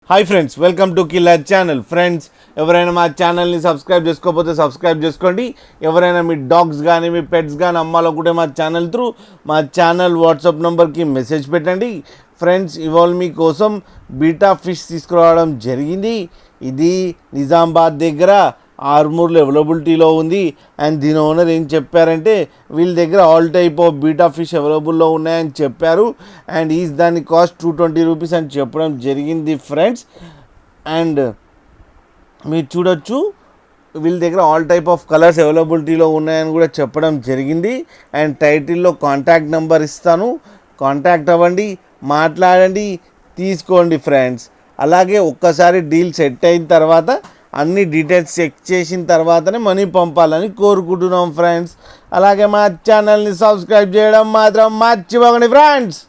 Hi friends, welcome to killer channel. Friends, ఎవరైనా మా ఛానల్ని సబ్స్క్రైబ్ చేసుకోకపోతే సబ్స్క్రైబ్ చేసుకోండి. ఎవరైనా మీ డాగ్స్ కానీ మీ పెట్స్ కానీ అమ్మాలనుకుంటే మా ఛానల్ త్రూ మా ఛానల్ వాట్సాప్ నెంబర్కి మెసేజ్ పెట్టండి. ఫ్రెండ్స్, ఇవాళ మీకోసం బీటా ఫిష్ తీసుకురావడం జరిగింది. ఇది నిజామాబాద్ దగ్గర ఆర్మూర్లో అవైలబిలిటీలో ఉంది. అండ్ దీని ఓనర్ ఏం చెప్పారంటే వీళ్ళ దగ్గర all type of beta fish అవైలబుల్లో ఉన్నాయని చెప్పారు. అండ్ దాని కాస్ట్ 220 రూపీస్ అని చెప్పడం జరిగింది ఫ్రెండ్స్. అండ్ మీరు చూడొచ్చు, వీళ్ళ దగ్గర ఆల్ టైప్ ఆఫ్ కలర్స్ అవైలబిలిటీలో ఉన్నాయని కూడా చెప్పడం జరిగింది. అండ్ టైటిల్లో కాంటాక్ట్ నెంబర్ ఇస్తాను, కాంటాక్ట్ అవ్వండి, మాట్లాడండి, తీసుకోండి ఫ్రెండ్స్. అలాగే ఒక్కసారి డీల్ సెట్ అయిన తర్వాత అన్ని డీటెయిల్స్ చెక్ చేసిన తర్వాతనే మనీ పంపాలని కోరుకుంటున్నాం ఫ్రెండ్స్. అలాగే మా ఛానల్ని సబ్స్క్రైబ్ చేయడం మాత్రం మర్చిపోకండి ఫ్రెండ్స్.